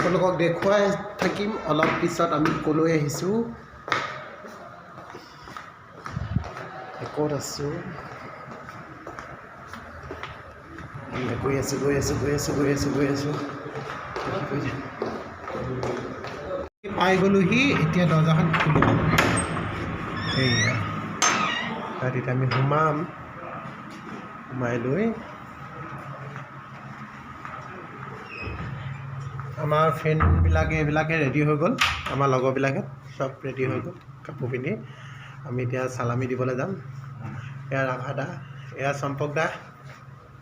আপোনালোকক দেখুৱাই থাকিম অলপ পিছত আমি ক'লৈ আহিছোঁ ক'ত আছোঁ গৈ আছোঁ পাই গ'লোহি এতিয়া দৰ্জাখন খুলিব এইয়া তাত এতিয়া আমি সোমাই লৈ আমাৰ ফ্ৰেণ্ডবিলাকে এইবিলাকে ৰেডি হৈ গ'ল আমাৰ লগৰবিলাকে চব ৰেডি হৈ গ'ল কাপোৰ পিন্ধি আমি এতিয়া চালামি দিবলৈ যাম এয়া ৰাভা দা এয়া চম্পক দা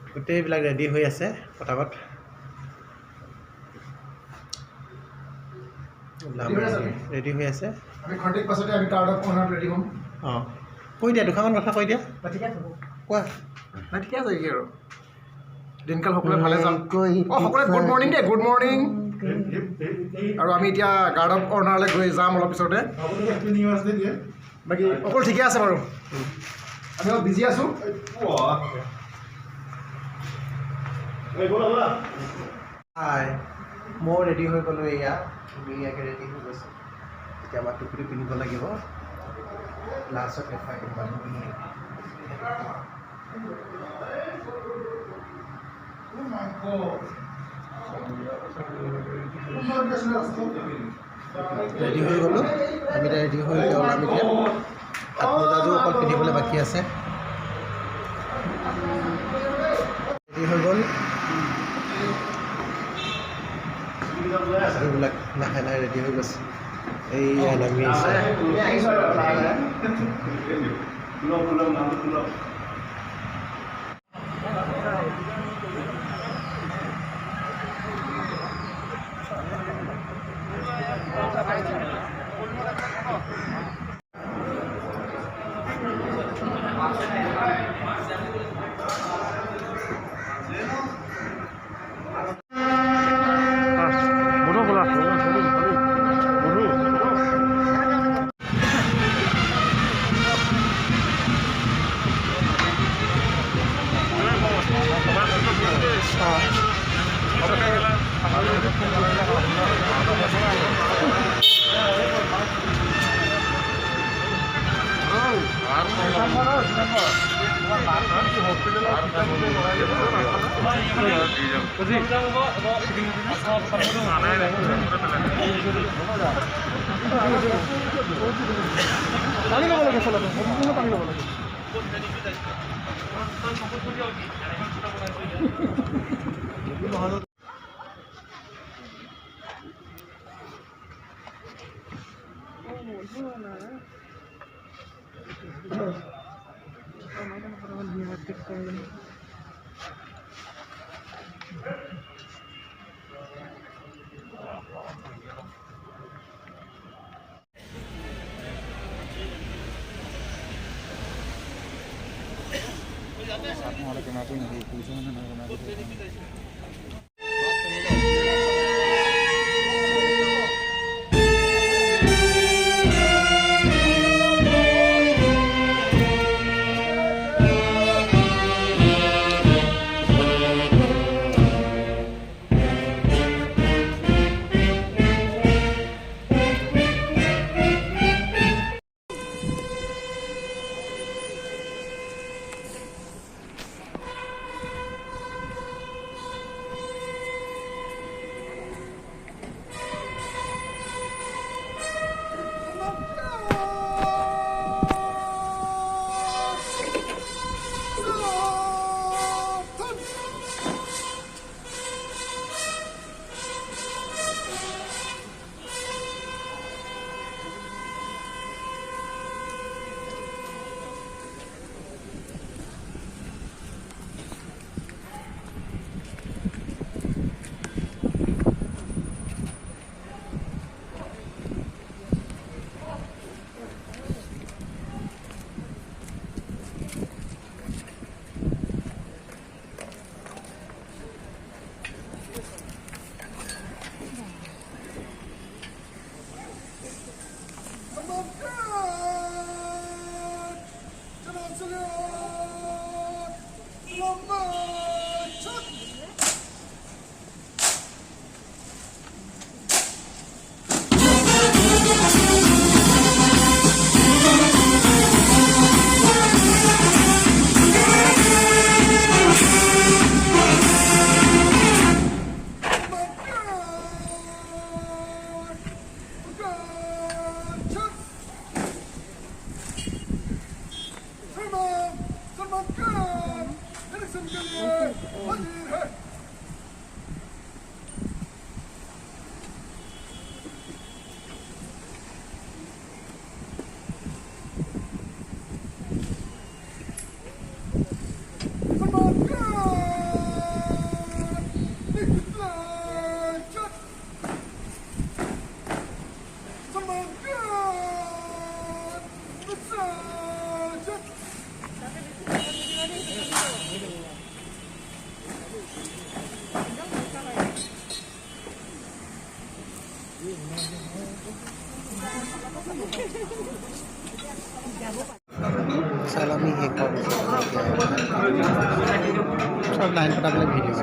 গোটেইবিলাক ৰেডি হৈ আছে পটাপট ৰেডি হৈ আছে আমি ঘণ্টাৰ পাছতে আমি কাৰ্ড অফ অনাৰ ৰেডি হ'ম অঁ কৈ দিয়া দুটামান কথা কৈ দিয়া কোৱা ঠিকে আছে কি আৰু দিনকাল সকলোৱে ভালে যাম সকলোৱে গুড মৰ্ণিং দেই গুড মৰ্ণিং আৰু আমি এতিয়া গাৰ্ড অফ অনাৰলৈ গৈ যাম অলপ পিছতে বাকী অকল ঠিকে আছে বাৰু আমি অলপ বিজি আছোঁ হাই মই ৰেডি হৈ গ'লোঁ এয়া ধুনীয়াকৈ ৰেডি হৈ গৈছে এতিয়া আমাৰ টুপিটো পিন্ধিব লাগিব লাষ্টত দেখুৱাই দিম ৰেডি হৈ গ'লোঁ আমি এতিয়া ৰেডি হৈ ওলাম এতিয়া হাত মোজাযোৰ অকল পিন্ধিবলৈ বাকী আছে ৰেডি হৈ গ'ল এইবিলাক লাহে লাহে ৰেডি হৈ গৈছে এইয়া নামি আছে পানী ল'ব লাগে চলাব সম্পূৰ্ণ পানী ল'ব লাগে চালামি শেষ হোৱাৰ পিছত চব লাইন পতাবলৈ ভিডিঅ'